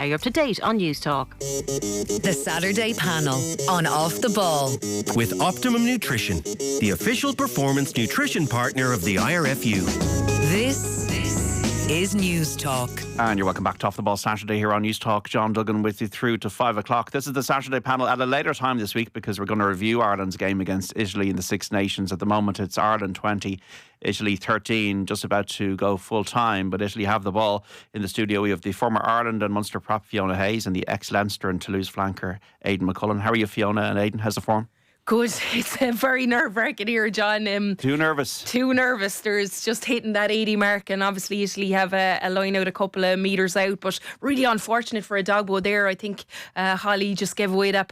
Are you up to date on News Talk? The Saturday panel on Off the Ball. With Optimum Nutrition, the official performance nutrition partner of the IRFU. This is News Talk. And you're welcome back to Off the Ball Saturday here on News Talk. John Duggan with you through to 5 o'clock. This is the Saturday panel at a later time this week because we're going to review Ireland's game against Italy in the Six Nations. At the moment it's Ireland 20, Italy 13, just about to go full time, but Italy have the ball. In the studio we have the former Ireland and Munster prop Fiona Hayes and the ex-Leinster and Toulouse flanker Aidan McCullen. How are you, Fiona and Aidan? How's the form? Good. It's very nerve-wracking here, John. Too nervous. There's just hitting that 80 mark, and obviously Italy have a line out a couple of metres out, but really unfortunate for a dogbo there. I think Holly just gave away that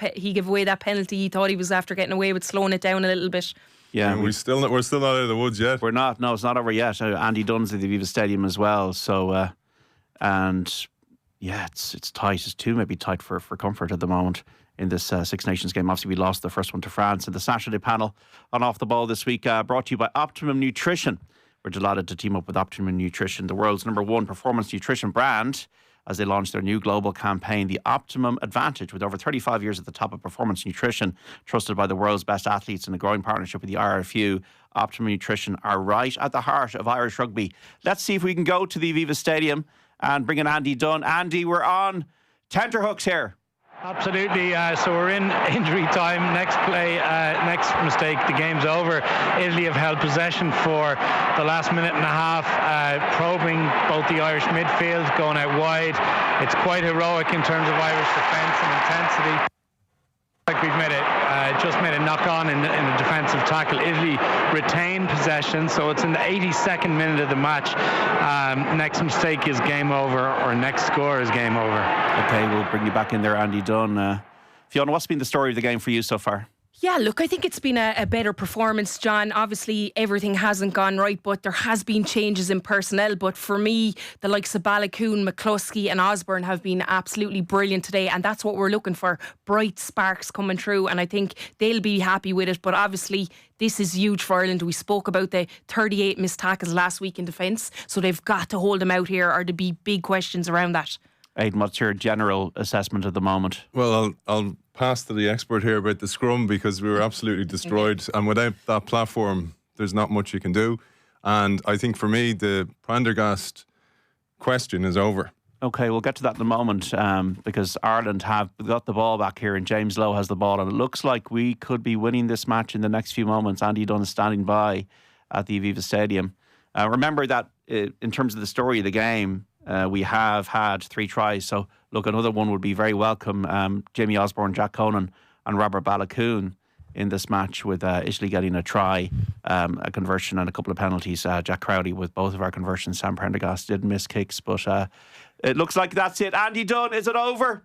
penalty. He thought he was after getting away with slowing it down a little bit. Yeah, we're still not out of the woods yet. We're not. No, it's not over yet. Andy Dunne's at the Aviva Stadium as well. So, and yeah, it's tight. It's too maybe tight for comfort at the moment in this Six Nations game. Obviously, we lost the first one to France. And the Saturday panel on Off the Ball this week brought to you by Optimum Nutrition. We're delighted to team up with Optimum Nutrition, the world's #1 performance nutrition brand, as they launch their new global campaign, The Optimum Advantage, with over 35 years at the top of performance nutrition, trusted by the world's best athletes in a growing partnership with the IRFU. Optimum Nutrition are right at the heart of Irish rugby. Let's see if we can go to the Aviva Stadium and bring in Andy Dunne. Andy, we're on tenterhooks here. Absolutely. So we're in injury time. Next play, next mistake, the game's over. Italy have held possession for the last minute and a half, probing both the Irish midfield, going out wide. It's quite heroic in terms of Irish defence and intensity. Like we've just made a knock-on in the defensive tackle. Italy retain possession, so it's in the 82nd minute of the match. Next mistake is game over, or next score is game over. Okay, we'll bring you back in there, Andy Dunne. Fiona, what's been the story of the game for you so far? Yeah, look, I think it's been a better performance, John. Obviously, everything hasn't gone right, but there has been changes in personnel. But for me, the likes of Balakoon, McCluskey and Osborne have been absolutely brilliant today, and that's what we're looking for. Bright sparks coming through, and I think they'll be happy with it. But obviously, this is huge for Ireland. We spoke about the 38 missed tackles last week in defence, so they've got to hold them out here, or there'll be big questions around that. Aidan, what's your general assessment at the moment? Well, I'll pass to the expert here about the scrum, because we were absolutely destroyed, and without that platform there's not much you can do. And I think for me the Prendergast question is over. Okay, we'll get to that in a moment, because Ireland have got the ball back here and James Lowe has the ball, and it looks like we could be winning this match in the next few moments. Andy Dunne is standing by at the Aviva Stadium. Remember that in terms of the story of the game, we have had 3 tries, so look, another one would be very welcome. Jamie Osborne, Jack Conan and Robert Balakoon in this match, with Italy getting a try, a conversion and a couple of penalties. Jack Crowley with both of our conversions. Sam Prendergast did miss kicks, but it looks like that's it. Andy Dunne, is it over?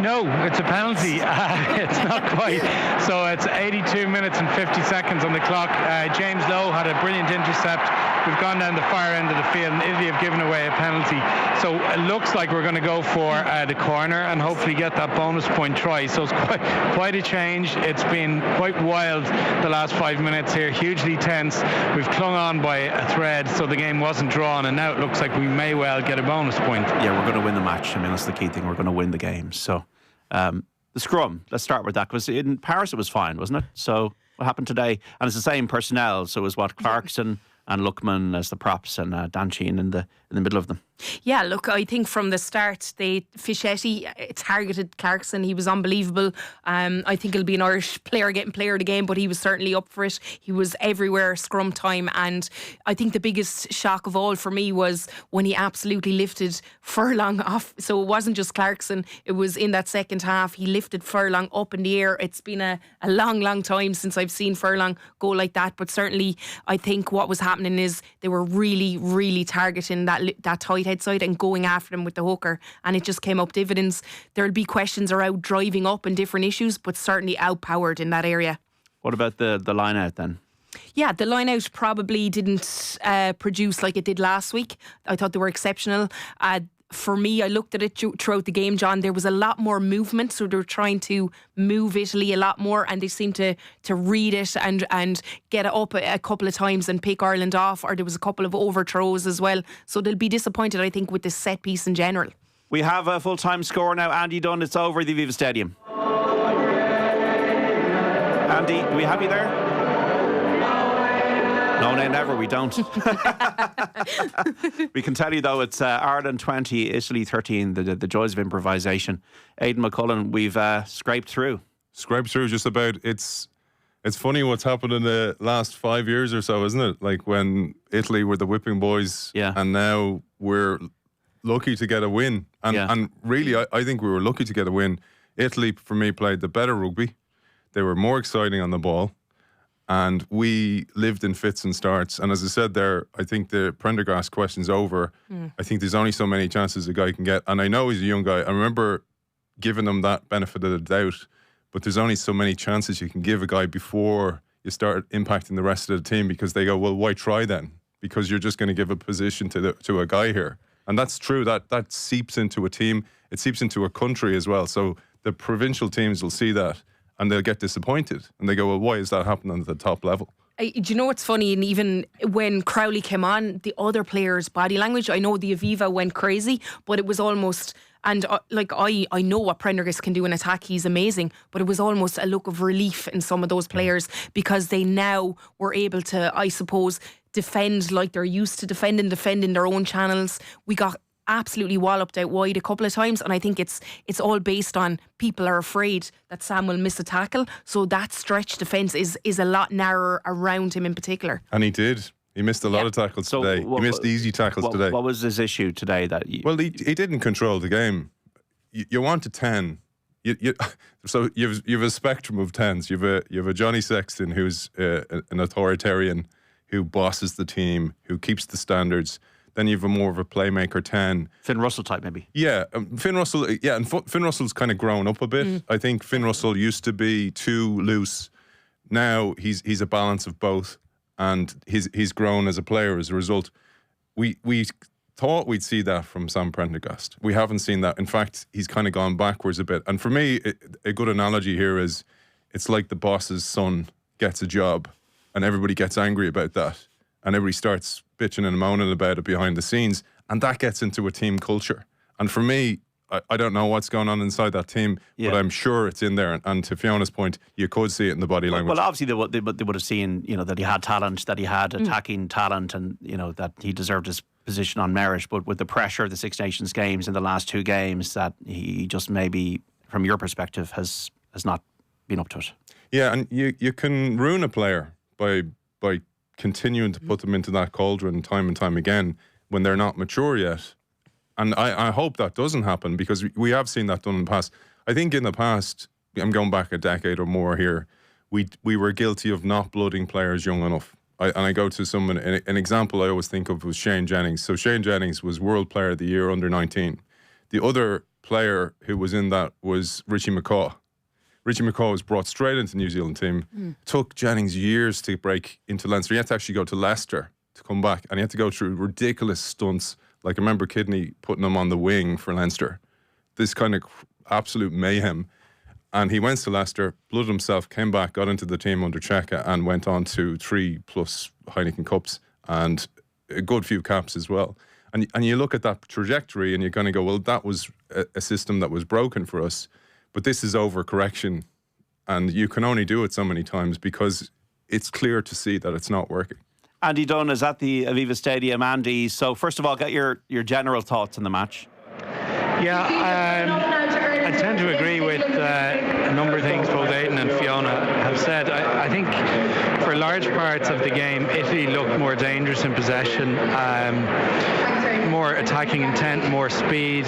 No, it's a penalty. It's not quite. So it's 82 minutes and 50 seconds on the clock. James Lowe had a brilliant intercept. We've gone down the far end of the field, and Italy have given away a penalty. So it looks like we're going to go for the corner and hopefully get that bonus point try. So it's quite a change. It's been quite wild the last 5 minutes here, hugely tense. We've clung on by a thread, so the game wasn't drawn, and now it looks like we may well get a bonus point. Yeah, we're going to win the match. I mean, that's the key thing. We're going to win the game. So the scrum, let's start with that, because in Paris it was fine, wasn't it? So what happened today? And it's the same personnel, so it was what, Clarkson and Luckman as the props, and Danchine in the middle of them. Yeah, look, I think from the start, Fischetti targeted Clarkson. He was unbelievable. I think it'll be an Irish player getting player of the game, but he was certainly up for it. He was everywhere scrum time, and I think the biggest shock of all for me was when he absolutely lifted Furlong off. So it wasn't just Clarkson, it was in that second half. He lifted Furlong up in the air. It's been a long time since I've seen Furlong go like that, but certainly I think what was happening is they were really targeting that tight head side and going after him with the hooker, and it just came up dividends. There'll be questions around driving up and different issues, but certainly outpowered in that area. What about the line out then? Yeah, the line out probably didn't produce like it did last week. I thought they were exceptional. For me, I looked at it throughout the game, John. There was a lot more movement, so they were trying to move Italy a lot more, and they seemed to read it and get it up a couple of times and pick Ireland off, or there was a couple of overthrows as well. So they'll be disappointed, I think, with the set piece in general. We have a full-time score now. Andy Dunne, it's over at the Aviva Stadium. Andy, do we have you there? No, never. We don't. We can tell you, though, it's Ireland 20, Italy 13, the joys of improvisation. Aidan McCullen, we've scraped through. Scraped through just about. It's funny what's happened in the last 5 years or so, isn't it? Like when Italy were the whipping boys, and now we're lucky to get a win. And really, I think we were lucky to get a win. Italy, for me, played the better rugby. They were more exciting on the ball. And we lived in fits and starts. And as I said there, I think the Prendergast question's over. I think there's only so many chances a guy can get. And I know he's a young guy. I remember giving him that benefit of the doubt. But there's only so many chances you can give a guy before you start impacting the rest of the team, because they go, well, why try then? Because you're just going to give a position to a guy here. And that's true. That seeps into a team. It seeps into a country as well. So the provincial teams will see that and they'll get disappointed. And they go, well, why is that happening at the top level? Do you know what's funny? And even when Crowley came on, the other players' body language, I know the Aviva went crazy, but it was almost... And I know what Prendergast can do in attack. He's amazing. But it was almost a look of relief in some of those players, because they now were able to, I suppose, defend like they're used to defend in their own channels. We got absolutely walloped out wide a couple of times, and I think it's all based on people are afraid that Sam will miss a tackle. So that stretch defence is a lot narrower around him in particular. And he did. He missed a lot of tackles today. He missed easy tackles today. What was his issue today? Well, he didn't control the game. You want a 10. So you have a spectrum of 10s. You have a Johnny Sexton who's an authoritarian, who bosses the team, who keeps the standards. Then you have a more of a playmaker 10. Finn Russell type, maybe. Yeah, Finn Russell. Yeah, and Finn Russell's kind of grown up a bit. I think Finn Russell used to be too loose. Now he's a balance of both. And he's grown as a player as a result. We thought we'd see that from Sam Prendergast. We haven't seen that. In fact, he's kind of gone backwards a bit. And for me, a good analogy here is it's like the boss's son gets a job and everybody gets angry about that. And everybody starts bitching and moaning about it behind the scenes. And that gets into a team culture. And for me, I don't know what's going on inside that team, but I'm sure it's in there. And to Fiona's point, you could see it in the body language. Well, obviously they would have seen, that he had talent, that he had attacking talent, and that he deserved his position on merit. But with the pressure of the Six Nations games in the last two games, that he just maybe, from your perspective, has not been up to it. Yeah, and you can ruin a player by continuing to put them into that cauldron time and time again when they're not mature yet. And I hope that doesn't happen, because we have seen that done in the past. I think in the past, I'm going back a decade or more here, we were guilty of not blooding players young enough. I go to someone, an example I always think of was Shane Jennings. So Shane Jennings was World Player of the Year under 19. The other player who was in that was Richie McCaw. Richie McCaw was brought straight into the New Zealand team. Took Jennings years to break into Leinster. He had to actually go to Leicester to come back, and he had to go through ridiculous stunts. Like, I remember Kidney putting him on the wing for Leinster. This kind of absolute mayhem. And he went to Leicester, blooded himself, came back, got into the team under Cheika, and went on to 3+ Heineken Cups and a good few caps as well. And you look at that trajectory and you're going to go, well, that was a system that was broken for us. But this is overcorrection. And you can only do it so many times because it's clear to see that it's not working. Andy Dunne is at the Aviva Stadium. Andy, so first of all, get your general thoughts on the match. Yeah, I tend to agree with a number of things both Aidan and Fiona have said. I think for large parts of the game, Italy looked more dangerous in possession, more attacking intent, more speed,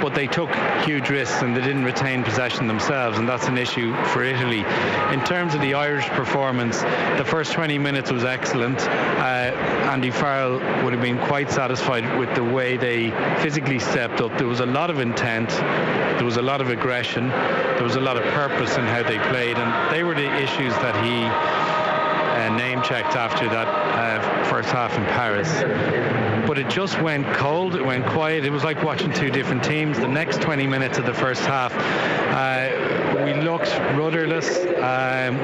but they took huge risks and they didn't retain possession themselves, and that's an issue for Italy. In terms of the Irish performance, the first 20 minutes was excellent. Andy Farrell would have been quite satisfied with the way they physically stepped up. There was a lot of intent, there was a lot of aggression, there was a lot of purpose in how they played, and they were the issues that he name-checked after that first half in Paris. But it just went cold, it went quiet. It was like watching two different teams. The next 20 minutes of the first half, we we looked rudderless,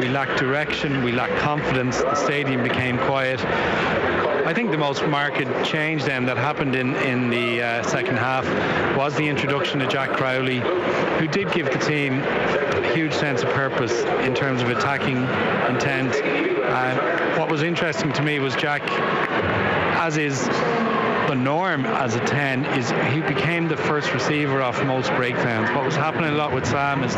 we lacked direction, we lacked confidence, the stadium became quiet. I think the most marked change then that happened in the second half was the introduction of Jack Crowley, who did give the team a huge sense of purpose in terms of attacking intent. What was interesting to me was Jack, as is the norm as a 10, is he became the first receiver off most breakdowns. What was happening a lot with Sam is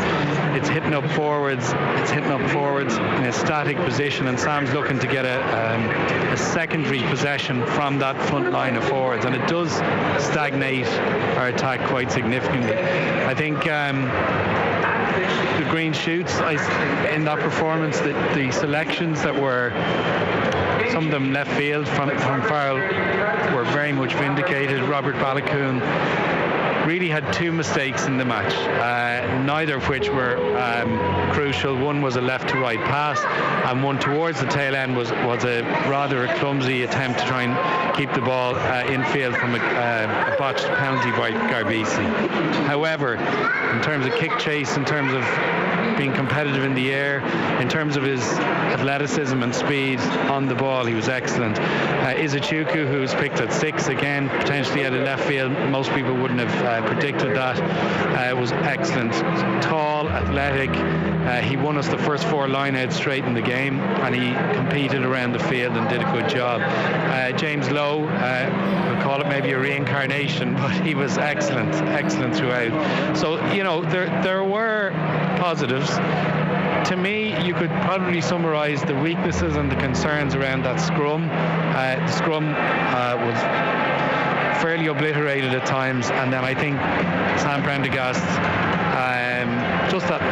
it's hitting up forwards in a static position, and Sam's looking to get a secondary possession from that front line of forwards, and it does stagnate our attack quite significantly. I think the green shoots in that performance, the selections that were, some of them left field from Farrell, were very much vindicated. Robert Balakoon really had two mistakes in the match, neither of which were crucial. One was a left to right pass, and one towards the tail end was a rather a clumsy attempt to try and keep the ball infield from a botched penalty by Garbisi. However, in terms of kick chase, in terms of being competitive in the air, in terms of his athleticism and speed on the ball, he was excellent. Izuchuku, who was picked at 6 again, potentially out of left field, most people wouldn't have predicted that, was excellent. Tall, athletic, he won us the first 4 line-outs straight in the game, and he competed around the field and did a good job. James Lowe, we'll call it maybe a reincarnation, but he was excellent throughout. So, you know, there were positives. To me, you could probably summarise the weaknesses and the concerns around that scrum. The scrum was fairly obliterated at times, and then I think Sam Prendergast, just that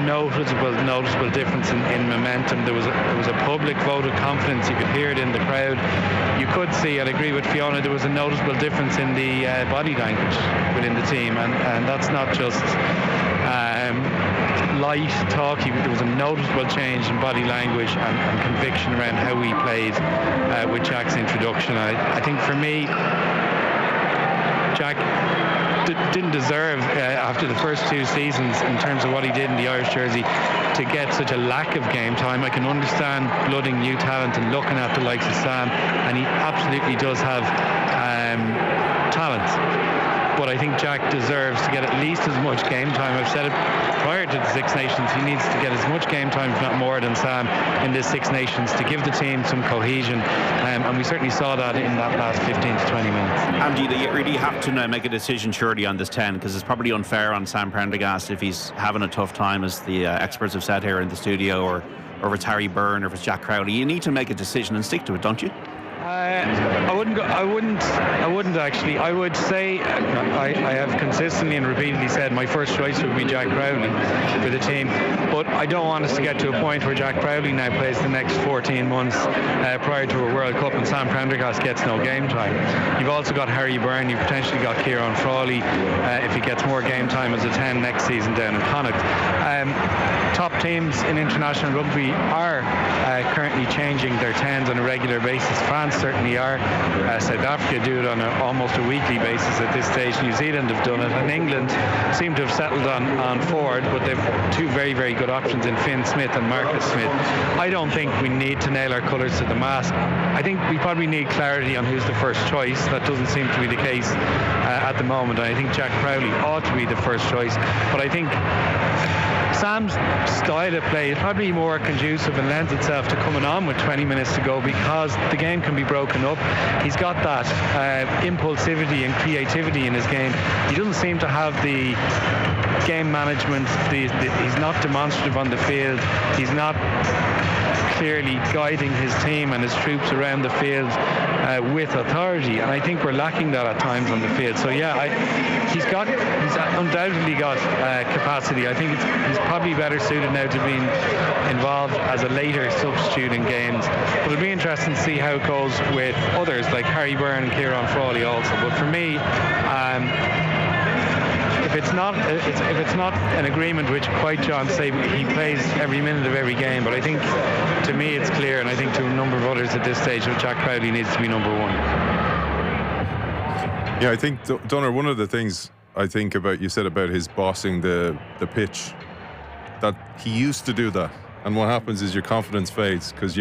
noticeable difference in momentum. There was a public vote of confidence. You could hear it in the crowd. You could see, I'd agree with Fiona, there was a noticeable difference in the body language within the team, and that's not just light talk. There was a noticeable change in body language and conviction around how we played with Jack's introduction. I think for me, Jack didn't deserve, after the first 2 seasons, in terms of what he did in the Irish jersey, to get such a lack of game time. I can understand blooding new talent and looking at the likes of Sam, and he absolutely does have talent. But I think Jack deserves to get at least as much game time. I've said it prior to the Six Nations, he needs to get as much game time, if not more, than Sam in this Six Nations, to give the team some cohesion. And we certainly saw that in that last 15 to 20 minutes. Andy, they really have to now make a decision surely on this 10, because it's probably unfair on Sam Prendergast if he's having a tough time, as the experts have said here in the studio, or if it's Harry Byrne or if it's Jack Crowley. You need to make a decision and stick to it, don't you? I wouldn't actually. I would say I have consistently and repeatedly said my first choice would be Jack Crowley for the team, but I don't want us to get to a point where Jack Crowley now plays the next 14 months prior to a World Cup and Sam Prendergast gets no game time. You've also got Harry Byrne, you've potentially got Kieran Frawley if he gets more game time as a 10 next season down in Connacht. Top teams in international rugby are currently changing their 10s on a regular basis. France certainly are. South Africa do it on almost a weekly basis at this stage. New Zealand have done it, and England seem to have settled on forward, but they've 2 very, very good options in Finn Smith and Marcus Smith. I don't think we need to nail our colours to the mast. I think we probably need clarity on who's the first choice. That doesn't seem to be the case at the moment. I think Jack Crowley ought to be the first choice, but I think Sam's style of play is probably more conducive and lends itself to coming on with 20 minutes to go, because the game can be broken up. He's got that impulsivity and creativity in his game. He doesn't seem to have the game management. He's not demonstrative on the field. He's not clearly guiding his team and his troops around the field with authority, and I think we're lacking that at times on the field. So yeah, he's undoubtedly got capacity. I think he's probably better suited now to being involved as a later substitute in games, but it'll be interesting to see how it goes with others like Harry Byrne and Kieran Frawley also. But for me, if it's not an agreement, which quite John say he plays every minute of every game, but I think to me it's clear, and I think to a number of others at this stage, that Jack Crowley needs to be number 1. Yeah, I think, Donner, one of the things I think about, you said about his bossing the pitch, that he used to do that. And what happens is your confidence fades because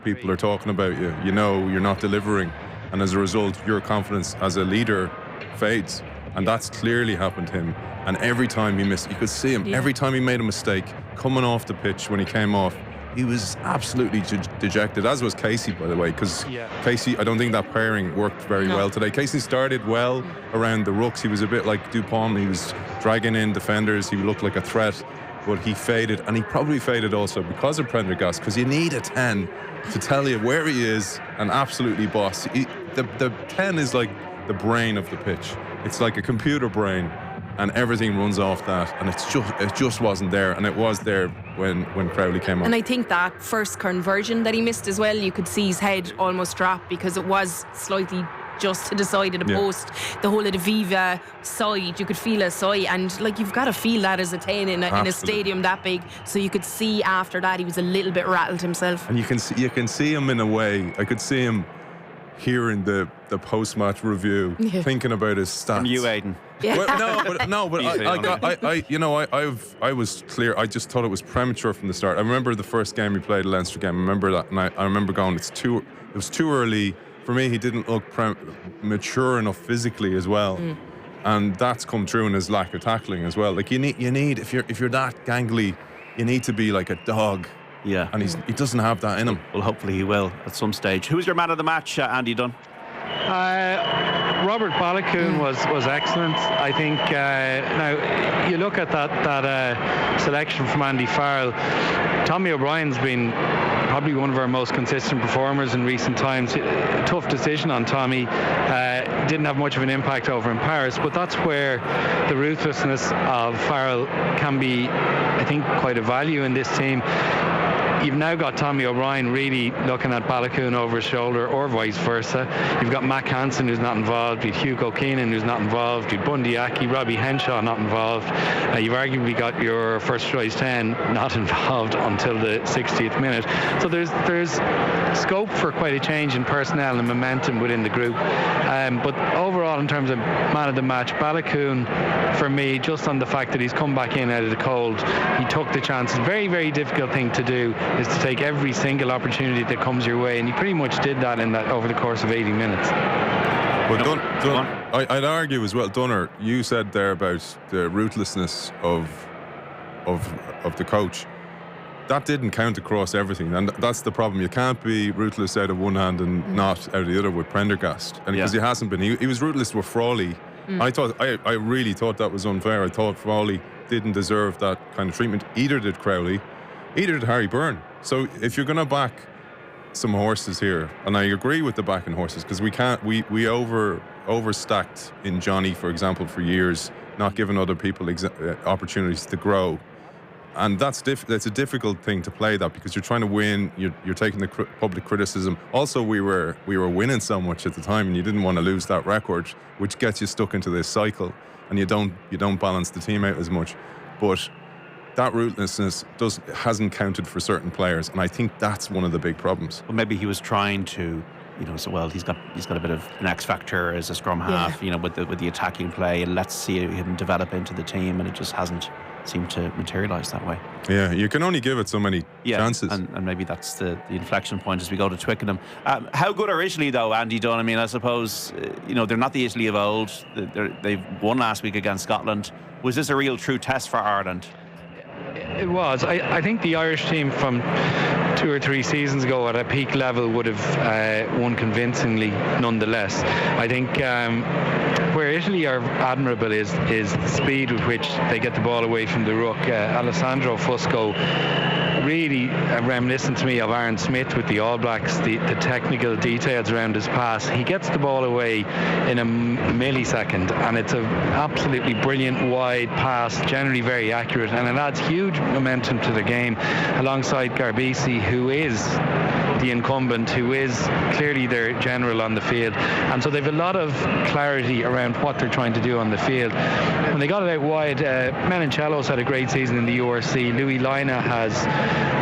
people are talking about you. You're not delivering. And as a result, your confidence as a leader fades. And that's clearly happened to him. And every time he missed, you could see him. Yeah. Every time he made a mistake, coming off the pitch when he came off, he was absolutely dejected, as was Casey, by the way, because Casey, I don't think that pairing worked very well today. Casey started well around the rucks. He was a bit like Dupont. He was dragging in defenders. He looked like a threat, but he faded. And he probably faded also because of Prendergast, because you need a 10 to tell you where he is and absolutely boss. The 10 is like the brain of the pitch. It's like a computer brain. And everything runs off that, and it just wasn't there, and it was there when Crowley came on. And I think that first conversion that he missed as well, you could see his head almost drop because it was slightly just to the side of the post. The whole of the Aviva side, you could feel a sigh, and you've got to feel that as a 10 in a stadium that big. So you could see after that he was a little bit rattled himself. And you can see him in a way. I could see him hearing the post-match review, thinking about his stats. From you, Aidan. Yeah. I was clear. I just thought it was premature from the start. I remember the first game he played, the Leinster game. I remember that, and I remember going, it was too early for me. He didn't look mature enough physically as well, and that's come through in his lack of tackling as well. You need if you're that gangly, you need to be like a dog. Yeah, and he doesn't have that in him. Well, hopefully he will at some stage. Who's your man of the match, Andy Dunne? Robert Balakoon was excellent. I think now you look at that selection from Andy Farrell. Tommy O'Brien's been probably one of our most consistent performers in recent times. Tough decision on Tommy. Didn't have much of an impact over in Paris, but that's where the ruthlessness of Farrell can be, I think, quite a value in this team. You've now got Tommy O'Brien really looking at Balakoon over his shoulder, or vice versa. You've got Mac Hansen, who's not involved. You've Hugo Keenan, who's not involved. You've Bundy Aki, Robbie Henshaw, not involved. You've arguably got your first choice 10 not involved until the 60th minute. So there's scope for quite a change in personnel and momentum within the group. But overall, in terms of man of the match, Balakoon, for me, just on the fact that he's come back in out of the cold, he took the chances. Very, very difficult thing to do is to take every single opportunity that comes your way, and he pretty much did that over the course of 80 minutes. Well, I'd argue as well, Dunner, you said there about the ruthlessness of the coach. That didn't count across everything, and that's the problem. You can't be ruthless out of one hand and not out of the other with Prendergast, and because he hasn't been. He was ruthless with Frawley. I really thought that was unfair. I thought Frawley didn't deserve that kind of treatment. Either did Crowley. Either did Harry Byrne. So if you're going to back some horses here, and I agree with the backing horses, because we overstacked in Johnny, for example, for years, not giving other people opportunities to grow, and that's a difficult thing to play that, because you're trying to win. You're taking the public criticism. Also, we were winning so much at the time, and you didn't want to lose that record, which gets you stuck into this cycle, and you don't balance the team out as much, but that ruthlessness hasn't counted for certain players, and I think that's one of the big problems. Well, maybe he was trying to, he's got a bit of an X factor as a scrum half, with the attacking play, and let's see him develop into the team, and it just hasn't seemed to materialise that way. Yeah, you can only give it so many chances, and maybe that's the inflection point as we go to Twickenham. How good are Italy though, Andy Dunne? I mean, I suppose they're not the Italy of old. They've won last week against Scotland. Was this a real true test for Ireland? It was. I think the Irish team from 2 or 3 seasons ago at a peak level would have won convincingly nonetheless. I think where Italy are admirable is the speed with which they get the ball away from the ruck. Alessandro Fusco, really reminiscent to me of Aaron Smith with the All Blacks, the technical details around his pass. He gets the ball away in a millisecond, and it's an absolutely brilliant wide pass, generally very accurate, and it adds huge momentum to the game alongside Garbisi, who is the incumbent, who is clearly their general on the field. And so they've a lot of clarity around what they're trying to do on the field. When they got it out wide, Menincello's had a great season in the URC. Louis Lina has,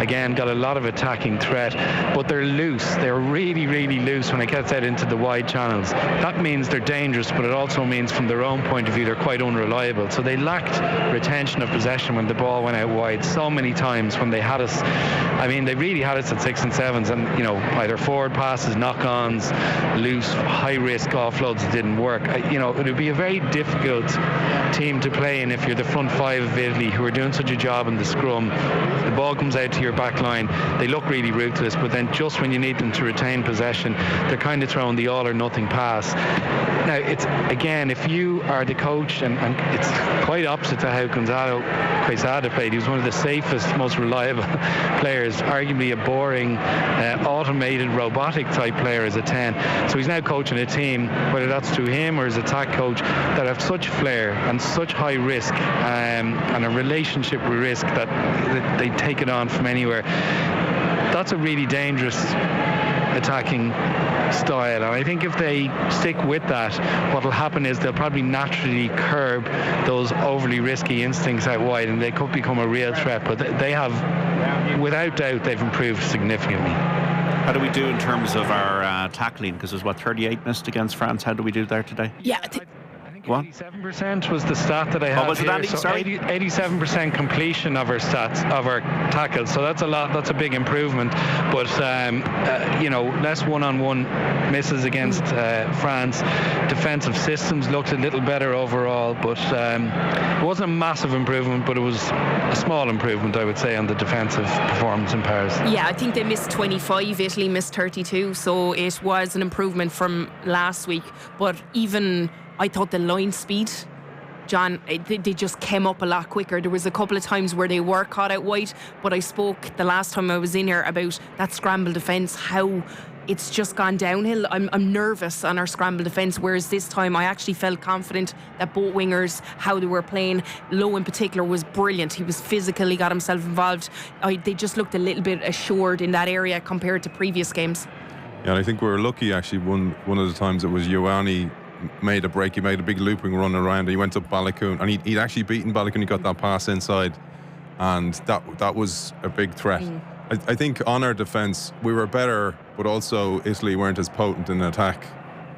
again, got a lot of attacking threat, but they're loose. They're really, really loose when it gets out into the wide channels. That means they're dangerous, but it also means from their own point of view, they're quite unreliable. So they lacked retention of possession when the ball went out wide so many times when they had us. I mean, they really had us at 6 and 7s, and, you know, either forward passes, knock-ons, loose, high-risk offloads that didn't work. You know, it would be a very difficult team to play in if you're the front five of Italy, who are doing such a job in the scrum. The ball comes out to your back line. They look really ruthless, but then just when you need them to retain possession, they're kind of throwing the all or nothing pass. Now, it's, again, if you are the coach, and it's quite opposite to how Gonzalo Quesada played. He was one of the safest, most reliable players, arguably a boring, automated, robotic type player as a 10. So he's now coaching a team, whether that's through him or his attack coach, that have such flair and such high risk, and a relationship with risk that they take it on from anywhere. That's a really dangerous attacking style, and I think if they stick with that, what will happen is they'll probably naturally curb those overly risky instincts out wide, and they could become a real threat. But they have, without doubt, they've improved significantly. How do we do in terms of our tackling? Because there's 38 missed against France. How do we do there today? Yeah, 87% was the stat that I had. What was it, Andy? So Sorry? 87% completion of our tackles. So that's a lot. That's a big improvement. But you know, less one-on-one misses against France. Defensive systems looked a little better overall, but it wasn't a massive improvement, but it was a small improvement, I would say, on the defensive performance in Paris. Yeah, I think they missed 25. Italy missed 32. So it was an improvement from last week. But even, I thought the line speed, John, they just came up a lot quicker. There was a couple of times where they were caught out wide, but I spoke the last time I was in here about that scramble defence, how it's just gone downhill. I'm nervous on our scramble defence, whereas this time I actually felt confident that both wingers, how they were playing. Lowe in particular was brilliant. He was physical, he got himself involved. They just looked a little bit assured in that area compared to previous games. Yeah, and I think we were lucky actually. One of the times it was Ioane made a break. He made a big looping run around. He went up Balogun, and he'd actually beaten Balogun. He got that pass inside, and that was a big threat. I think on our defence we were better, but also Italy weren't as potent in attack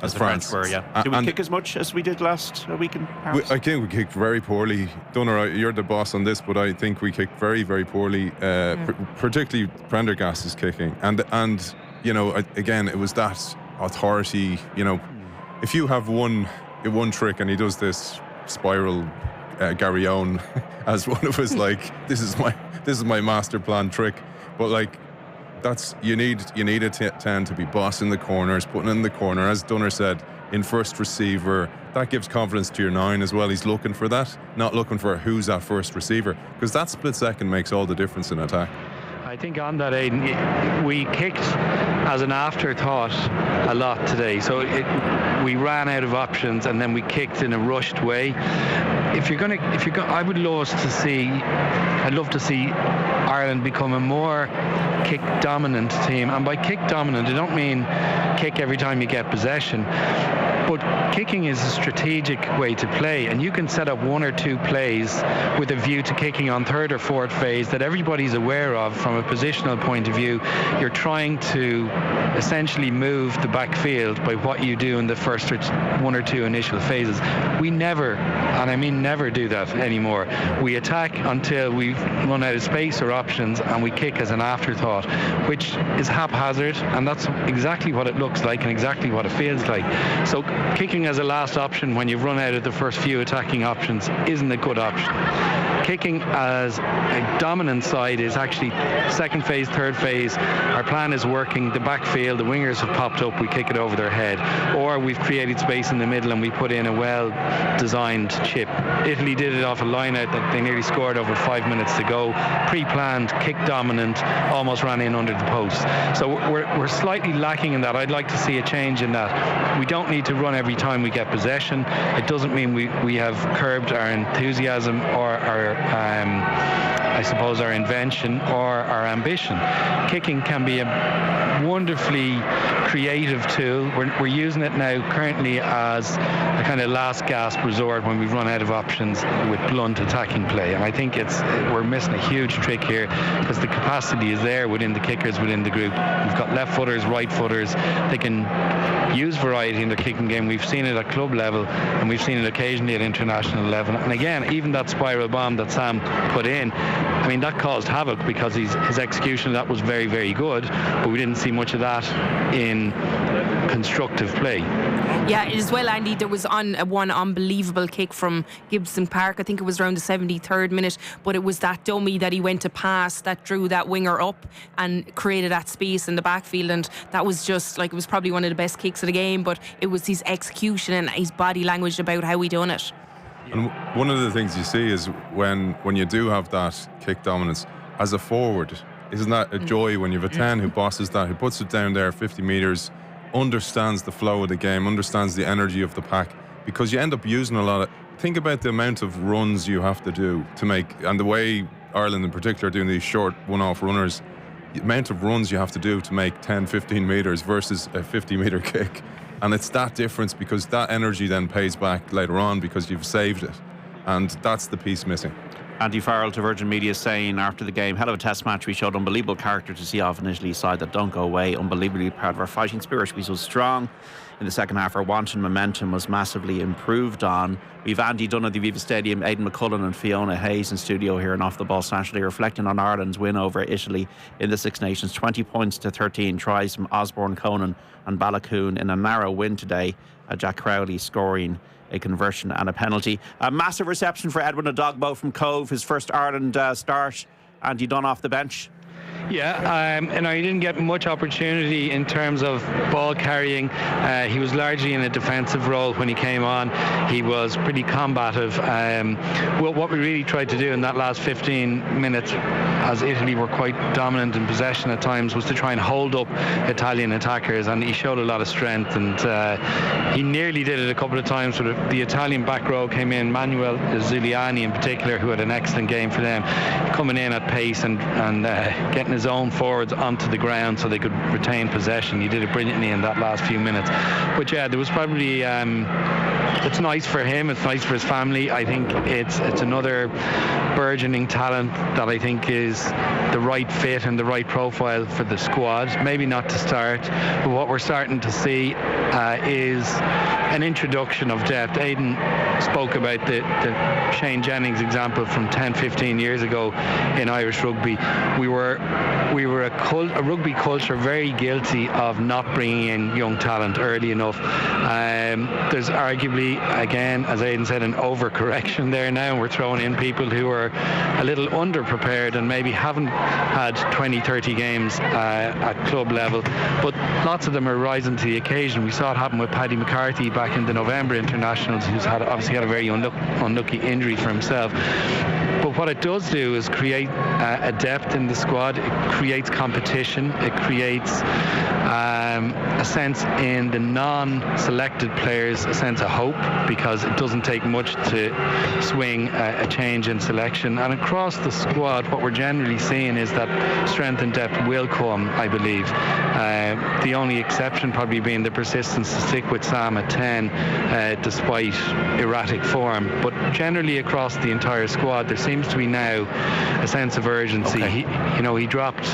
as France were. Yeah. Did we kick as much as we did last week in Paris? I think we kicked very poorly. Dunne, you're the boss on this, but I think we kicked very, very poorly. Particularly Prendergast is kicking, and you know, again, it was that authority. You know, if you have one trick, and he does this spiral Garryon as one of his, like, this is my master plan trick. But like, that's you need a 10 to be bossing the corners, putting in the corner, as Dunne said, in first receiver. That gives confidence to your 9 as well. He's looking for that, not looking for who's that first receiver, because that split second makes all the difference in attack. I think on that, Aidan, we kicked as an afterthought a lot today. So we ran out of options, and then we kicked in a rushed way. I would love to see Ireland become a more kick dominant team. And by kick dominant, I don't mean kick every time you get possession, but kicking is a strategic way to play, and you can set up 1 or 2 plays with a view to kicking on third or fourth phase that everybody's aware of from a positional point of view. You're trying to essentially move the backfield by what you do in the first 1 or 2 initial phases. We never, and I mean never, do that anymore. We attack until we run out of space or options, and we kick as an afterthought, which is haphazard, and that's exactly what it looks like and exactly what it feels like. So kicking as a last option when you've run out of the first few attacking options isn't a good option. Kicking as a dominant side is actually second phase, third phase. Our plan is working. The backfield, the wingers have popped up, we kick it over their head. Or we've created space in the middle and we put in a well-designed chip. Italy did it off a line-out that they nearly scored over 5 minutes to go. Pre-planned, kick dominant, almost ran in under the post. So we're slightly lacking in that. I'd like to see a change in that. We don't need to run every time we get possession. It doesn't mean we have curbed our enthusiasm or our I suppose, our invention or our ambition. Kicking can be a wonderfully creative tool. We're using it now currently as a kind of last gasp resort when we've run out of options with blunt attacking play. And I think we're missing a huge trick here, because the capacity is there within the kickers within the group. We've got left footers, right footers. They can use variety in their kicking game. We've seen it at club level, and we've seen it occasionally at international level. And again, even that spiral bomb that Sam put in, I mean, that caused havoc, because his execution of that was very, very good, but we didn't see much of that in constructive play. Yeah, as well, Andy, there was one unbelievable kick from Gibson Park. I think it was around the 73rd minute, but it was that dummy that he went to pass that drew that winger up and created that space in the backfield, and that was just like, it was probably one of the best kicks of the game, but it was his execution and his body language about how he done it. And one of the things you see is when you do have that kick dominance as a forward, isn't that a joy when you have a 10 who bosses that, who puts it down there 50 metres, understands the flow of the game, understands the energy of the pack, because you end up using a lot of... Think about the amount of runs you have to do to make, and the way Ireland in particular are doing these short one-off runners, the amount of runs you have to do to make 10, 15 metres versus a 50-metre kick. And it's that difference, because that energy then pays back later on because you've saved it. And that's the piece missing. Andy Farrell to Virgin Media saying after the game, hell of a test match. We showed unbelievable character to see off an Italy side that don't go away. Unbelievably proud of our fighting spirit. We so strong in the second half. Our wanton momentum was massively improved on. We've Andy Dunne at the Aviva Stadium, Aidan McCullen and Fiona Hayes in studio here and Off the Ball Saturday, reflecting on Ireland's win over Italy in the Six Nations. 20 points to 13 tries from Osborne, Conan and Balakoon in a narrow win today. Jack Crowley scoring a conversion and a penalty. A massive reception for Edwin Adogbo from Cove, his first Ireland start. Andy Dunne off the bench. Yeah, and he didn't get much opportunity in terms of ball carrying. He was largely in a defensive role when he came on. He was pretty combative. What we really tried to do in that last 15 minutes, as Italy were quite dominant in possession at times, was to try and hold up Italian attackers, and he showed a lot of strength, and he nearly did it a couple of times. Sort of the Italian back row came in, Manuel Zuliani in particular, who had an excellent game for them, coming in at pace and getting his own forwards onto the ground so they could retain possession. He did it brilliantly in that last few minutes. But yeah, there was probably it's nice for him, it's nice for his family. I think it's another burgeoning talent that I think is the right fit and the right profile for the squad. Maybe not to start, but what we're starting to see is an introduction of depth. Aidan spoke about the Shane Jennings example from 10-15 years ago in Irish rugby. We were a rugby culture very guilty of not bringing in young talent early enough. There's arguably, again, as Aidan said, an overcorrection there now, and we're throwing in people who are a little underprepared and maybe haven't had 20-30 games at club level, but lots of them are rising to the occasion. We saw it happen with Paddy McCarthy back in the November internationals, who's obviously had a very unlucky injury for himself. But what it does do is create a depth in the squad. It creates competition. It creates a sense in the non-selected players, a sense of hope, because it doesn't take much to swing a change in selection. And across the squad, what we're generally seeing is that strength and depth will come, I believe. The only exception probably being the persistence to stick with Sam at 10 despite erratic form. But generally across the entire squad, there seems to be now a sense of urgency. Okay. He dropped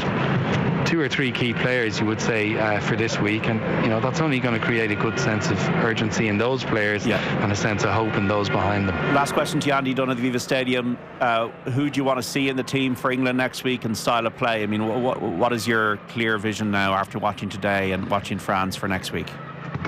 2 or 3 key players, you would say, for this week, and that's only going to create a good sense of urgency in those players and a sense of hope in those behind them. Last question to you, Andy Dunne at the Aviva Stadium. Who do you want to see in the team for England next week and style of play? I mean, what is your clear vision now after watching today and watching France for next week?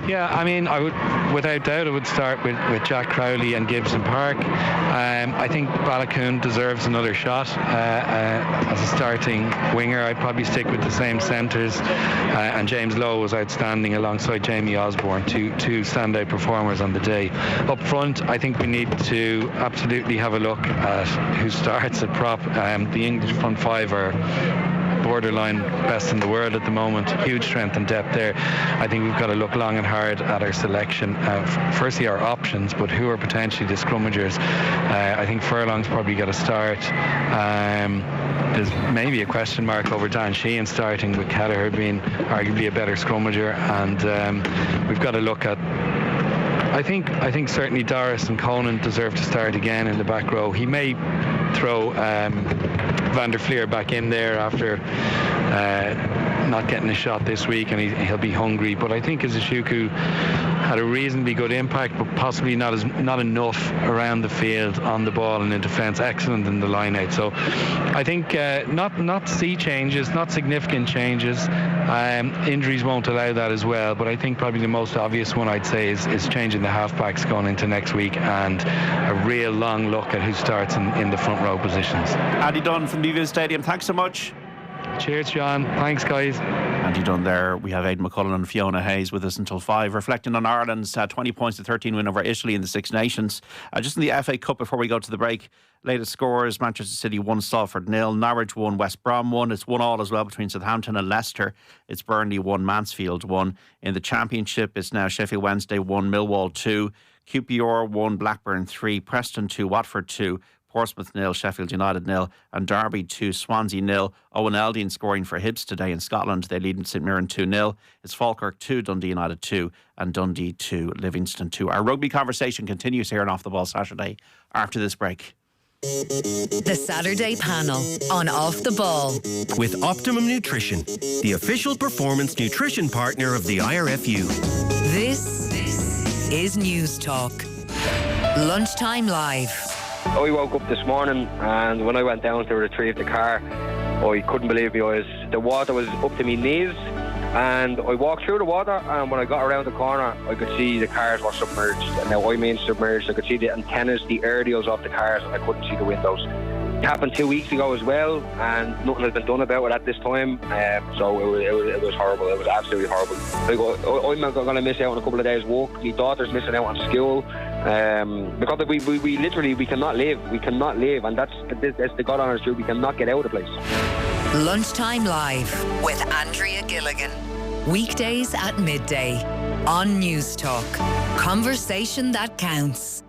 Yeah, I mean, I would, without doubt, I would start with Jack Crowley and Gibson Park. I think Balakoon deserves another shot as a starting winger. I'd probably stick with the same centres, and James Lowe was outstanding alongside Jamie Osborne, two standout performers on the day. Up front, I think we need to absolutely have a look at who starts at prop. The English front five are borderline best in the world at the moment. Huge strength and depth there. I think we've got to look long and hard at our selection. Firstly, our options, but who are potentially the scrummagers. I think Furlong's probably got to start. There's maybe a question mark over Dan Sheehan starting, with Kelleher being arguably a better scrummager, and we've got to look at. I think certainly Doris and Conan deserve to start again in the back row. He may throw Van der Fleer back in there after not getting a shot this week, and he'll be hungry. But I think Izashuku had a reasonably good impact, but possibly not enough around the field on the ball and in defence. Excellent in the line-out. So I think not sea changes, not significant changes. Injuries won't allow that as well. But I think probably the most obvious one I'd say is changing the halfbacks going into next week, and a real long look at who starts in the front row positions. Andy Dunne from Aviva Stadium, thanks so much. Cheers, John. Thanks, guys. Andy Dunne there. We have Aidan McCullen and Fiona Hayes with us until 5, reflecting on Ireland's 20 points to 13 win over Italy in the Six Nations. Just in the FA Cup before we go to the break, latest scores: Manchester City 1, Salford 0, Norwich 1, West Brom 1. It's 1-1 as well between Southampton and Leicester. It's Burnley 1, Mansfield 1. In the Championship, it's now Sheffield Wednesday 1, Millwall 2, QPR 1, Blackburn 3, Preston 2, Watford 2, Portsmouth 0, Sheffield United 0, and Derby 2, Swansea 0. Owen Eldine scoring for Hibs today in Scotland. They lead in St Mirren 2-0. It's Falkirk 2, Dundee United 2, and Dundee 2, Livingston 2. Our rugby conversation continues here on Off the Ball Saturday after this break. The Saturday panel on Off the Ball. With Optimum Nutrition, the official performance nutrition partner of the IRFU. This is News Talk. Lunchtime Live. I woke up this morning, and when I went down to retrieve the car, I couldn't believe my eyes. The water was up to my knees, and I walked through the water, and when I got around the corner, I could see the cars were submerged. And now I mean submerged. I could see the antennas, the aerials of the cars, and I couldn't see the windows. It happened 2 weeks ago as well, and nothing has been done about it at this time. So it was horrible. It was absolutely horrible. Like, I'm going to miss out on a couple of days' work. My daughter's missing out on school. Because we literally cannot live. We cannot live, and that's the God honest truth. We cannot get out of the place. Lunchtime Live with Andrea Gilligan. Weekdays at midday on News Talk. Conversation that counts.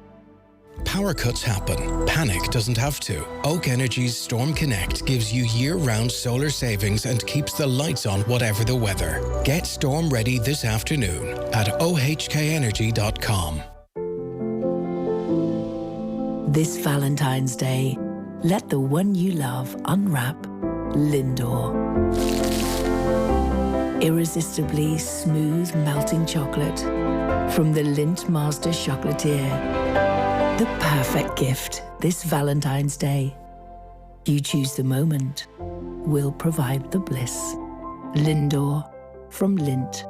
Power cuts happen. Panic doesn't have to. Oak Energy's Storm Connect gives you year-round solar savings and keeps the lights on whatever the weather. Get storm ready this afternoon at ohkenergy.com. This Valentine's Day, let the one you love unwrap Lindor. Irresistibly smooth melting chocolate from the Lindt Master Chocolatier. The perfect gift this Valentine's Day. You choose the moment, we'll provide the bliss. Lindor from Lindt.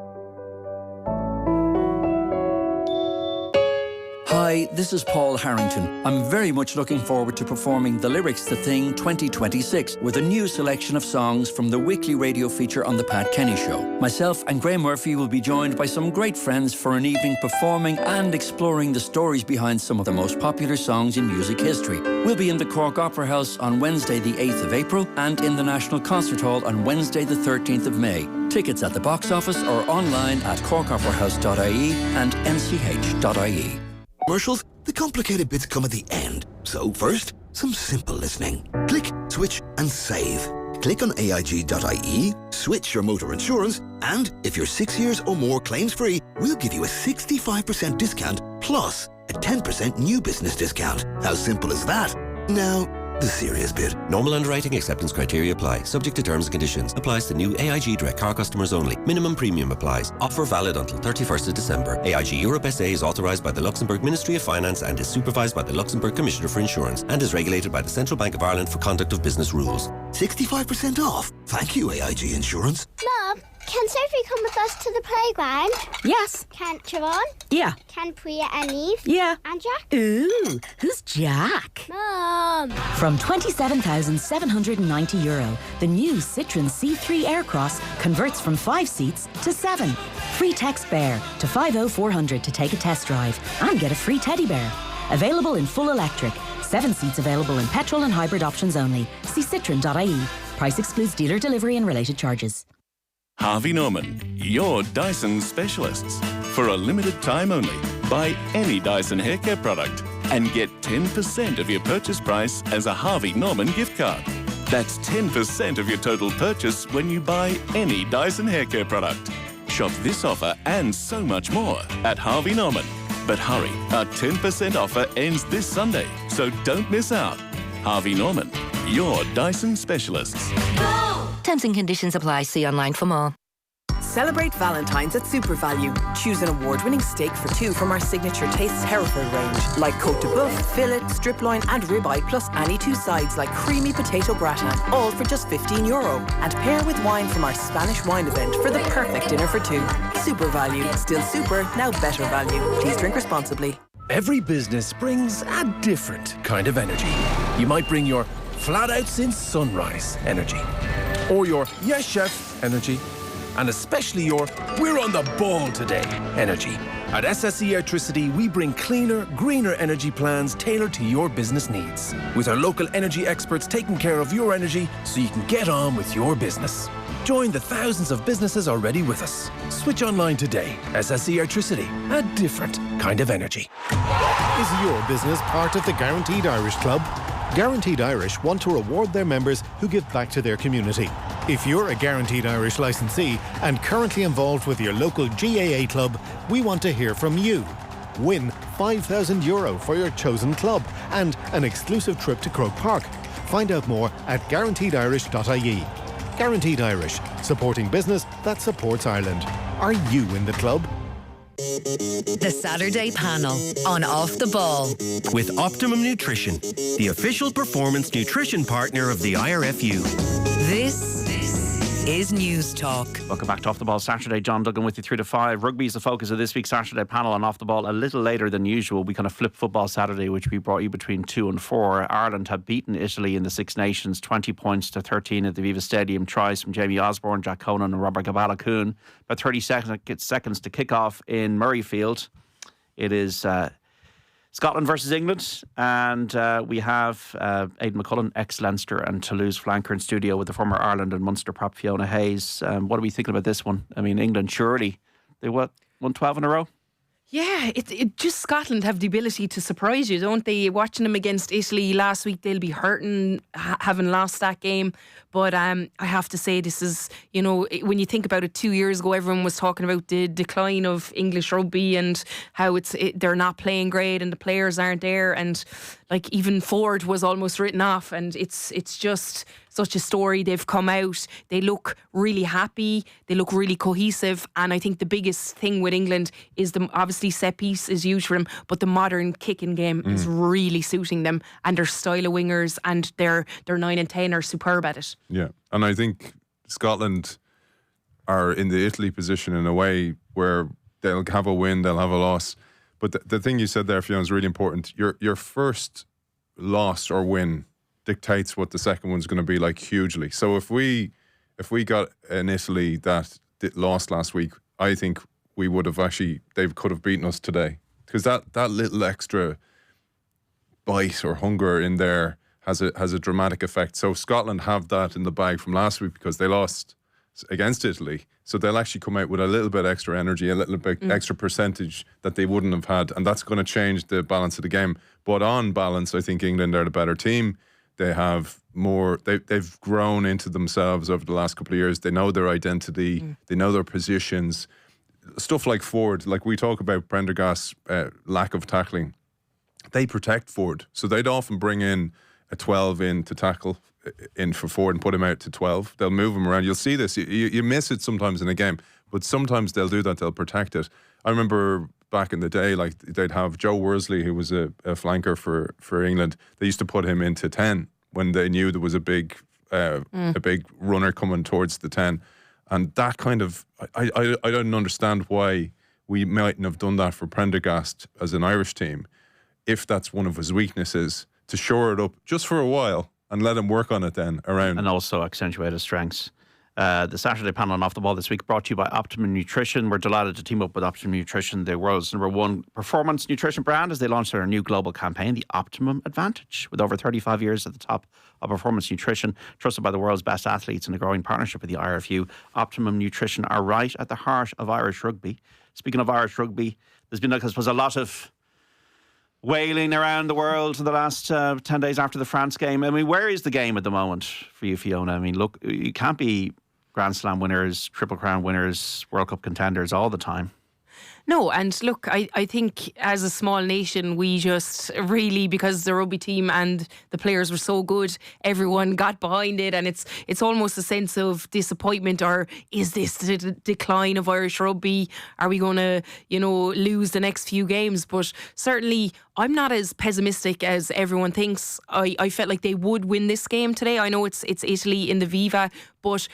Hi, this is Paul Harrington. I'm very much looking forward to performing The Lyrics The Thing 2026 with a new selection of songs from the weekly radio feature on The Pat Kenny Show. Myself and Graham Murphy will be joined by some great friends for an evening performing and exploring the stories behind some of the most popular songs in music history. We'll be in the Cork Opera House on Wednesday the 8th of April and in the National Concert Hall on Wednesday the 13th of May. Tickets at the box office or online at corkoperahouse.ie and nch.ie. Commercials, the complicated bits come at the end. So first, some simple listening. Click, switch and save. Click on AIG.ie, switch your motor insurance, and if you're 6 years or more claims free, we'll give you a 65% discount plus a 10% new business discount. How simple is that? Now, the serious bit. Normal underwriting acceptance criteria apply. Subject to terms and conditions. Applies to new AIG direct car customers only. Minimum premium applies. Offer valid until 31st of December. AIG Europe SA is authorised by the Luxembourg Ministry of Finance and is supervised by the Luxembourg Commissioner for Insurance and is regulated by the Central Bank of Ireland for conduct of business rules. 65% off. Thank you, AIG Insurance. Mum, can Sophie come with us to the playground? Yes. Can Siobhan? Yeah. Can Priya and Eve? Yeah. And Jack? Ooh, who's Jack? Mum. From €27,790, the new Citroën C3 Aircross converts from 5 seats to 7. Free text BEAR to 50400 to take a test drive and get a free teddy bear. Available in full electric. 7 seats available in petrol and hybrid options only. See citroen.ie. Price excludes dealer delivery and related charges. Harvey Norman, your Dyson specialists. For a limited time only, buy any Dyson hair care product and get 10% of your purchase price as a Harvey Norman gift card. That's 10% of your total purchase when you buy any Dyson hair care product. Shop this offer and so much more at Harvey Norman. But hurry, our 10% offer ends this Sunday, so don't miss out. Harvey Norman, your Dyson specialists. Terms and conditions apply. See online for more. Celebrate Valentine's at Super Value. Choose an award-winning steak for two from our signature Tastes Hereford range, like Côte de Boeuf, fillet, strip loin and ribeye, plus any two sides like creamy potato gratin, all for just €15. And pair with wine from our Spanish wine event for the perfect dinner for two. Super Value. Still super, now better value. Please drink responsibly. Every business brings a different kind of energy. You might bring your flat out since sunrise energy, or your yes chef energy, and especially your we're on the ball today energy. At SSE Electricity, we bring cleaner, greener energy plans tailored to your business needs, with our local energy experts taking care of your energy so you can get on with your business. Join the thousands of businesses already with us. Switch online today. SSE Electricity, a different kind of energy. Is your business part of the Guaranteed Irish Club? Guaranteed Irish want to reward their members who give back to their community. If you're a Guaranteed Irish licensee and currently involved with your local GAA club, we want to hear from you. Win €5,000 for your chosen club and an exclusive trip to Croke Park. Find out more at guaranteedirish.ie. Guaranteed Irish, supporting business that supports Ireland. Are you in the club? The Saturday panel on Off the Ball. With Optimum Nutrition, the official performance nutrition partner of the IRFU. This is News Talk. Welcome back to Off the Ball Saturday. John Duggan with you 3 to 5. Rugby is the focus of this week's Saturday panel on Off the Ball. A little later than usual, we kind of flipped Football Saturday, which we brought you between 2 and 4. Ireland have beaten Italy in the Six Nations, 20 points to 13 at the Aviva Stadium. Tries from Jamie Osborne, Jack Conan and Robert Gabala-Coon. About 30 seconds to kick off in Murrayfield. It is Scotland versus England, and we have Aidan McCullen, ex-Leinster and Toulouse flanker, in studio with the former Ireland and Munster prop Fiona Hayes. What are we thinking about this one? I mean, England, surely, they won 12 in a row? Yeah, it just Scotland have the ability to surprise you, don't they? Watching them against Italy last week, they'll be hurting having lost that game. But I have to say, this is, you know, when you think about it, 2 years ago, everyone was talking about the decline of English rugby and how they're not playing great and the players aren't there. And like even Ford was almost written off. And it's just such a story. They've come out. They look really happy. They look really cohesive. And I think the biggest thing with England is obviously set piece is huge for them, but the modern kicking game is really suiting them, and their style of wingers and their 9 and 10 are superb at it. Yeah, and I think Scotland are in the Italy position in a way where they'll have a win, they'll have a loss. But the thing you said there, Fiona, is really important. Your first loss or win dictates what the second one's going to be like hugely. So if we got an Italy that lost last week, I think we would have they could have beaten us today, because that little extra bite or hunger in there has a dramatic effect. So Scotland have that in the bag from last week because they lost against Italy. So they'll actually come out with a little bit extra energy, a little bit extra percentage that they wouldn't have had, and that's going to change the balance of the game. But on balance, I think England are the better team. They have more. They've grown into themselves over the last couple of years. They know their identity. They know their positions. Stuff like Ford, like we talk about Prendergast's lack of tackling. They protect Ford, so they'd often bring in a 12 in to tackle in for Ford and put him out to 12. They'll move him around. You'll see this. You miss it sometimes in a game, but sometimes they'll do that. They'll protect it. I remember back in the day, like they'd have Joe Worsley, who was a flanker for England. They used to put him into 10 when they knew there was a big runner coming towards the 10. And that kind of, I don't understand why we mightn't have done that for Prendergast as an Irish team, if that's one of his weaknesses, to shore it up just for a while and let him work on it then around. And also accentuate his strengths. The Saturday panel on Off the Ball this week brought to you by Optimum Nutrition. We're delighted to team up with Optimum Nutrition, the world's #1 performance nutrition brand, as they launch their new global campaign, the Optimum Advantage. With over 35 years at the top of performance nutrition, trusted by the world's best athletes, and a growing partnership with the IRFU, Optimum Nutrition are right at the heart of Irish rugby. Speaking of Irish rugby, there's been, I suppose, a lot of wailing around the world in the last 10 days after the France game. I mean, where is the game at the moment for you, Fiona? I mean, look, you can't be Grand Slam winners, Triple Crown winners, World Cup contenders all the time. No, and look, I think as a small nation, we just really, because the rugby team and the players were so good, everyone got behind it, and it's almost a sense of disappointment, or is this the decline of Irish rugby? Are we going to, lose the next few games? But certainly, I'm not as pessimistic as everyone thinks. I felt like they would win this game today. I know it's Italy in the Aviva, but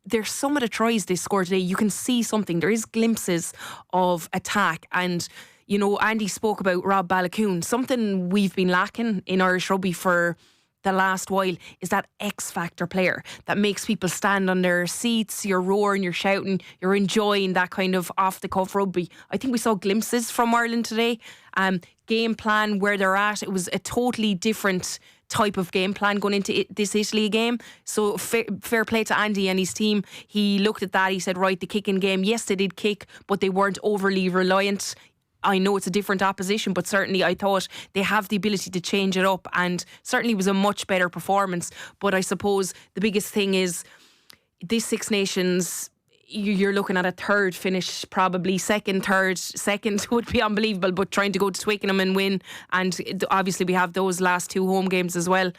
there's some of the tries they scored today. You can see something. There is glimpses of attack. And, Andy spoke about Rob Balakoon. Something we've been lacking in Irish rugby for the last while is that X-factor player that makes people stand on their seats. You're roaring, you're shouting, you're enjoying that kind of off-the-cuff rugby. I think we saw glimpses from Ireland today. Game plan, where they're at, it was a totally different type of game plan going into this Italy game. So fair play to Andy and his team. He looked at that, he said, right, the kicking game, yes, they did kick, but they weren't overly reliant. I know it's a different opposition, but certainly I thought they have the ability to change it up, and certainly was a much better performance. But I suppose the biggest thing is this Six Nations, you're looking at a third finish, probably second would be unbelievable, but trying to go to Twickenham and win, and obviously we have those last 2 home games as well.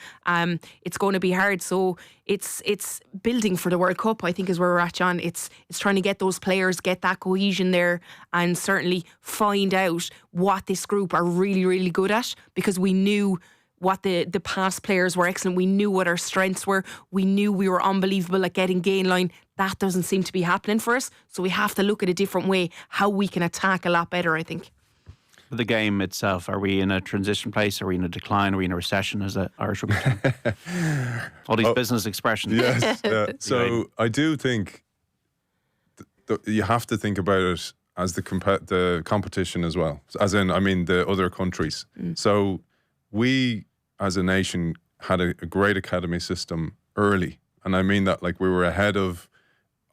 It's going to be hard. So it's building for the World Cup, I think, is where we're at, John. It's trying to get those players, get that cohesion there, and certainly find out what this group are really, really good at, because we knew what the past players were excellent. We knew what our strengths were. We knew we were unbelievable at getting gain line. That doesn't seem to be happening for us. So we have to look at a different way, how we can attack a lot better, I think. The game itself, are we in a transition place? Are we in a decline? Are we in a recession as an Irish rugby team? All these business expressions. Yes. So I do think you have to think about it as the competition as well. As in, the other countries. So we, as a nation, had a great academy system early. And I mean that, like, we were ahead of,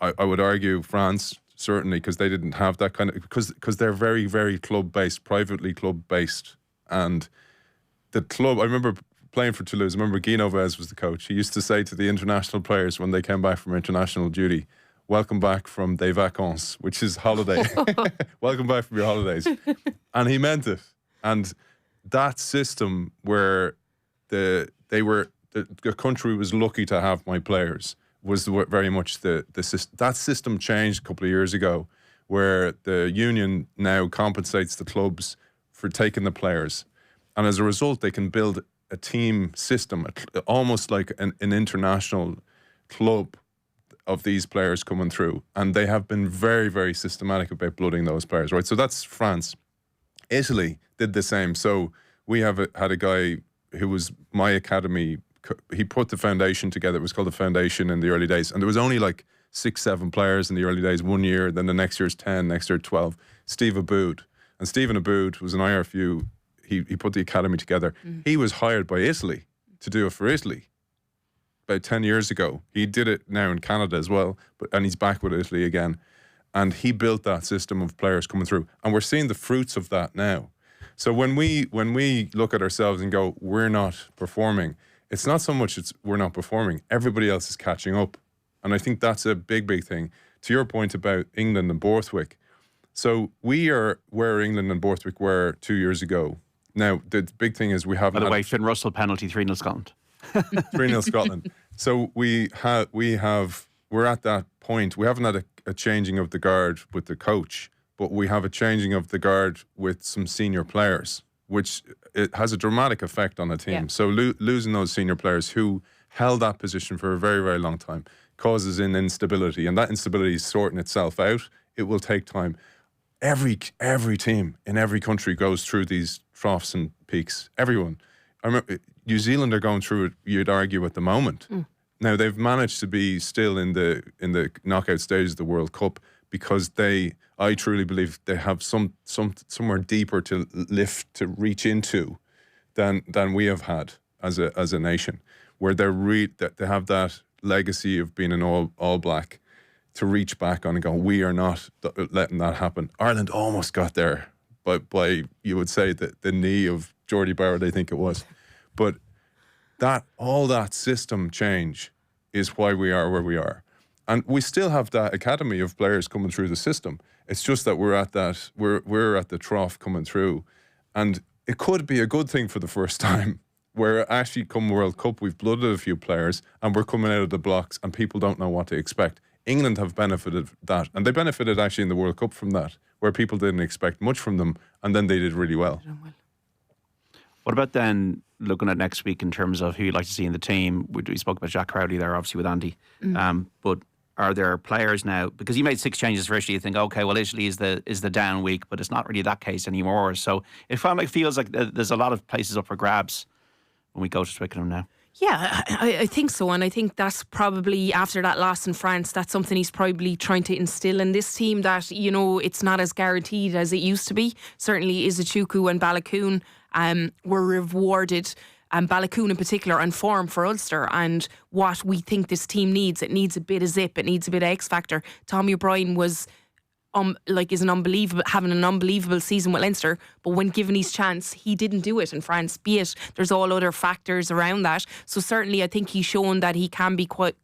I would argue, France, certainly, because they didn't have that kind of, because they're very, very club-based, privately club-based. And the club, I remember playing for Toulouse, I remember Guy Novez was the coach. He used to say to the international players when they came back from international duty, welcome back from des vacances, which is holiday. Welcome back from your holidays. And he meant it. And that system where the country was lucky to have my players was very much the system. That system changed a couple of years ago, where the union now compensates the clubs for taking the players, and as a result they can build a team system, almost like an international club of these players coming through, and they have been very, very systematic about blooding those players, right? So that's France. Italy did the same. So we had a guy who was my academy. He put the foundation together. It was called the foundation in the early days. And there was only like 6-7 players in the early days, 1 year. Then the next year's 10, next year 12. Steve Aboud. And Stephen Aboud was an IRFU. He put the academy together. He was hired by Italy to do it for Italy about 10 years ago. He did it now in Canada as well, and he's back with Italy again. And he built that system of players coming through. And we're seeing the fruits of that now. So when we look at ourselves and go, we're not performing, it's not so much we're not performing. Everybody else is catching up. And I think that's a big, big thing. To your point about England and Borthwick. So we are where England and Borthwick were 2 years ago. Now, the big thing is we haven't... By the way, Finn Russell penalty, 3-0 Scotland. 3-0 Scotland. So we're at that point. We haven't had a changing of the guard with the coach, but we have a changing of the guard with some senior players, which it has a dramatic effect on the team. Yeah. So losing those senior players who held that position for a very, very long time causes an instability, and that instability is sorting itself out. It will take time. Every team in every country goes through these troughs and peaks. Everyone. I remember New Zealand are going through it, you'd argue, at the moment. Now they've managed to be still in the knockout stages of the World Cup because I truly believe they have somewhere deeper to lift, to reach into than we have had as a nation, where that they have that legacy of being an all black to reach back on and go, we are not letting that happen. Ireland almost got there by you would say the knee of Geordie Barrett, I think it was, but all that system change is why we are where we are. And we still have that academy of players coming through the system. It's just that we're at the trough coming through. And it could be a good thing for the first time, where actually come World Cup, we've blooded a few players and we're coming out of the blocks and people don't know what to expect. England have benefited that, and they benefited actually in the World Cup from that, where people didn't expect much from them, and then they did really well. What about then looking at next week in terms of who you'd like to see in the team? We spoke about Jack Crowley there, obviously, with Andy. But are there players now, because you made 6 changes for Italy, you think, okay, well, Italy is the down week, but it's not really that case anymore. So it feels like there's a lot of places up for grabs when we go to Twickenham now. Yeah, I think so. And I think that's probably, after that loss in France, that's something he's probably trying to instill in this team, that, it's not as guaranteed as it used to be. Certainly Izuchuku and Balakoon were rewarded, and Balakoon in particular, on form for Ulster and what we think this team needs. It needs a bit of zip, it needs a bit of X factor. Tommy O'Brien was having an unbelievable season with Leinster, but when given his chance, he didn't do it in France. Be it there's all other factors around that. So certainly I think he's shown that he can be quite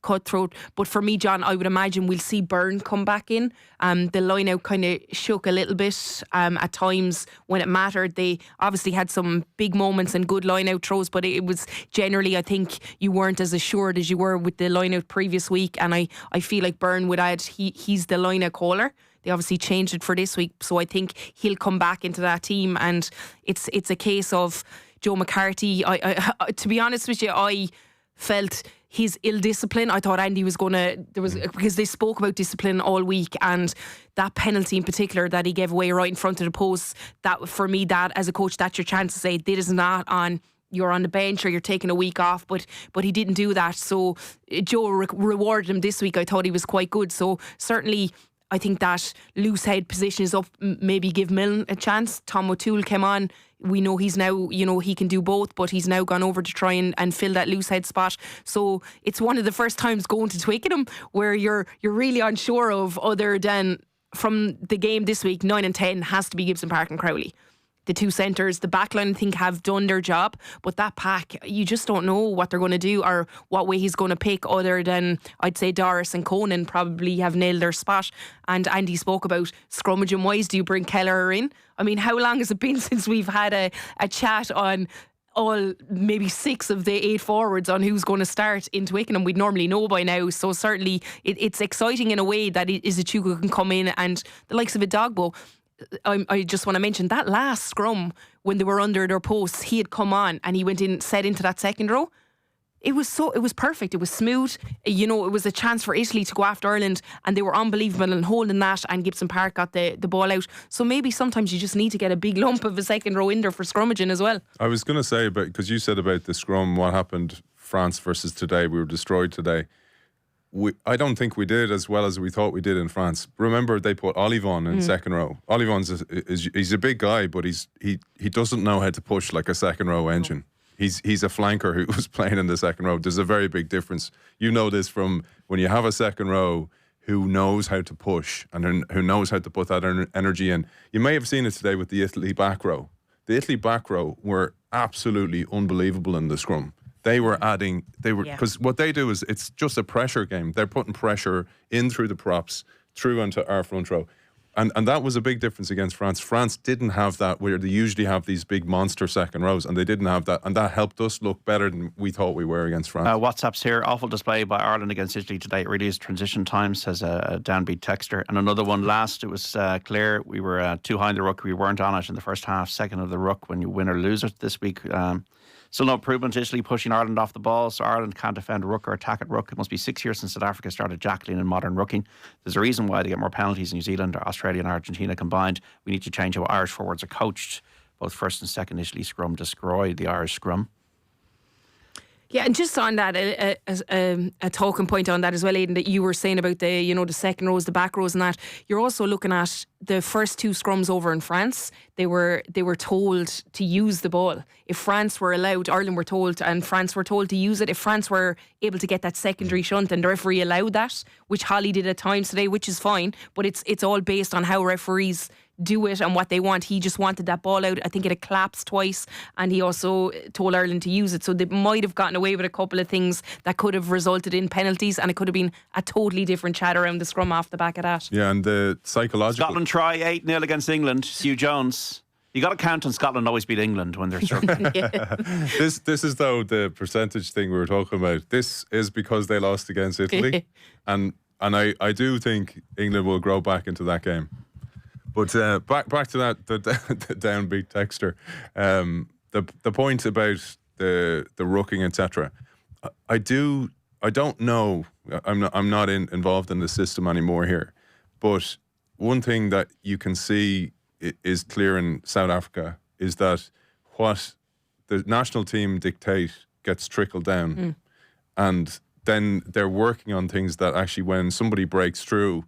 cutthroat. But for me, John, I would imagine we'll see Byrne come back in. The line out kind of shook a little bit at times when it mattered. They obviously had some big moments and good line out throws, but it was generally, I think, you weren't as assured as you were with the line out previous week. And I feel like Byrne would add, he's the line out caller. They obviously changed it for this week, so I think he'll come back into that team. And it's a case of Joe McCarthy. I to be honest with you, I felt his ill discipline. I thought Andy was because they spoke about discipline all week, and that penalty in particular that he gave away right in front of the post, that for me, that as a coach, that's your chance to say this is not on. You're on the bench or you're taking a week off, but he didn't do that. So Joe rewarded him this week. I thought he was quite good. So certainly I think that loose head position is up. Maybe give Milne a chance. Tom O'Toole came on. We know he's now, he can do both, but he's now gone over to try and fill that loose head spot. So it's one of the first times going to Twickenham where you're really unsure of, other than from the game this week, 9 and 10 has to be Gibson Park and Crowley. The 2 centres, the backline, I think, have done their job, but that pack, you just don't know what they're going to do or what way he's going to pick, other than, I'd say, Doris and Conan probably have nailed their spot. And Andy spoke about scrummaging wise, do you bring Kelleher in? I mean, how long has it been since we've had a chat on all maybe 6 of the 8 forwards on who's going to start in Twickenham? We'd normally know by now. So certainly it's exciting in a way that Izuchuku can come in, and the likes of a Dogbo. I just want to mention that last scrum when they were under their posts, he had come on and he went in, set into that second row. It was perfect. It was smooth. It was a chance for Italy to go after Ireland, and they were unbelievable in holding that, and Gibson Park got the ball out. So maybe sometimes you just need to get a big lump of a second row in there for scrummaging as well. I was going to say, because you said about the scrum, what happened France versus today, we were destroyed today. I don't think we did as well as we thought we did in France. Remember, they put Olivon in second row. Olivon's he's a big guy, but he doesn't know how to push like a second row engine. He's a flanker who was playing in the second row. There's a very big difference. You know this from when you have a second row who knows how to push and who knows how to put that energy in. You may have seen it today with the Italy back row. The Italy back row were absolutely unbelievable in the scrum. Because what they do is it's just a pressure game. They're putting pressure in through the props, through onto our front row. And that was a big difference against France. France didn't have that, where they usually have these big monster second rows, and they didn't have that. And that helped us look better than we thought we were against France. WhatsApp's here. Awful display by Ireland against Italy today. It really is transition time, says a downbeat texter. And another one last, it was clear we were too high in the ruck. We weren't on it in the first half. Second of the ruck when you win or lose it this week. Still no improvement. Italy pushing Ireland off the ball, so Ireland can't defend ruck or attack at ruck. It must be 6 years since South Africa started jackling in modern rucking. There's a reason why they get more penalties in New Zealand, Australia and Argentina combined. We need to change how Irish forwards are coached. Both first and second Italy scrum destroyed the Irish scrum. Yeah, and just on that, a talking point on that as well, Aidan, that you were saying about the second rows, the back rows and that. You're also looking at the first two scrums over in France. They were told to use the ball. If France were allowed, Ireland were told, and France were told to use it. If France were able to get that secondary shunt and the referee allowed that, which Holly did at times today, which is fine, but it's all based on how referees do it and what they want. He just wanted that ball out. I think it had collapsed twice, and he also told Ireland to use it. So they might have gotten away with a couple of things that could have resulted in penalties, and it could have been a totally different chat around the scrum off the back of that. Yeah, and the psychological... Scotland try 8-0 against England. Hugh Jones. You got to count on Scotland always beat England when they're struggling. This is though the percentage thing we were talking about. This is because they lost against Italy, and I do think England will grow back into that game. But back to that the downbeat texter. The point about the rucking, etc. I don't know. I'm not involved in the system anymore here. But one thing that you can see is clear in South Africa is that what the national team dictate gets trickled down, and then they're working on things that actually, when somebody breaks through,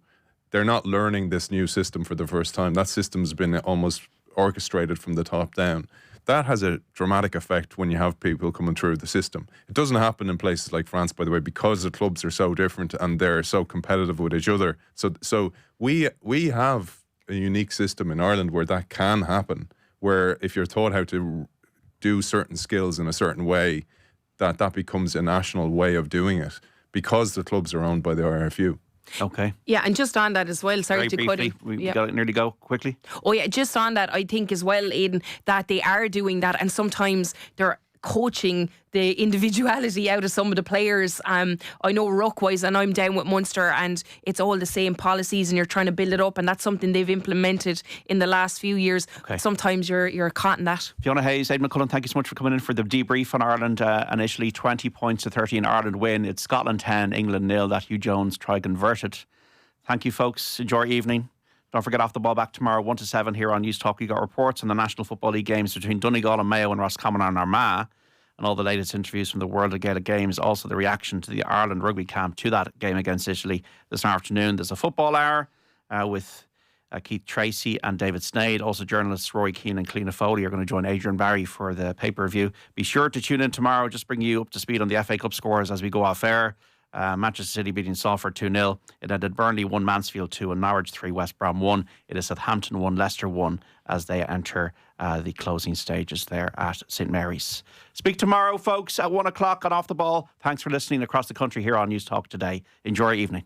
they're not learning this new system for the first time. That system's been almost orchestrated from the top down. That has a dramatic effect when you have people coming through the system. It doesn't happen in places like France, by the way, because the clubs are so different and they're so competitive with each other. So we have a unique system in Ireland where that can happen, where if you're taught how to do certain skills in a certain way, that becomes a national way of doing it because the clubs are owned by the IRFU. Okay. Yeah, and just on that as well, sorry Very to cut briefly, in. we got to nearly go quickly. Oh yeah, just on that, I think as well, Aidan, that they are doing that, and sometimes they're coaching the individuality out of some of the players. I know ruck-wise, and I'm down with Munster, and it's all the same policies, and you're trying to build it up, and that's something they've implemented in the last few years. Okay. Sometimes you're caught in that. Fiona Hayes, Aidan McCullen, thank you so much for coming in for the debrief on Ireland. Initially 20 points to 13 Ireland win. It's Scotland 10, England 0. That Hugh Jones try converted. Thank you, folks. Enjoy your evening. Don't forget, Off the Ball back tomorrow 1 to 7 here on News Talk. We got reports on the National Football League games between Donegal and Mayo and Roscommon and Armagh, and all the latest interviews from the World of Gaelic Games. Also the reaction to the Ireland rugby camp to that game against Italy this afternoon. There's a football hour with Keith Tracy and David Sneyd. Also journalists Rory Keane and Cleena Foley are going to join Adrian Barry for the pay-per-view. Be sure to tune in tomorrow. Just bring you up to speed on the FA Cup scores as we go off air. Manchester City beating Salford 2-0. It ended Burnley 1, Mansfield 2, and Norwich 3, West Brom 1. It is Southampton 1, Leicester 1 as they enter the closing stages there at St Mary's. Speak tomorrow, folks, at 1 o'clock on Off the Ball. Thanks for listening across the country here on News Talk today. Enjoy your evening.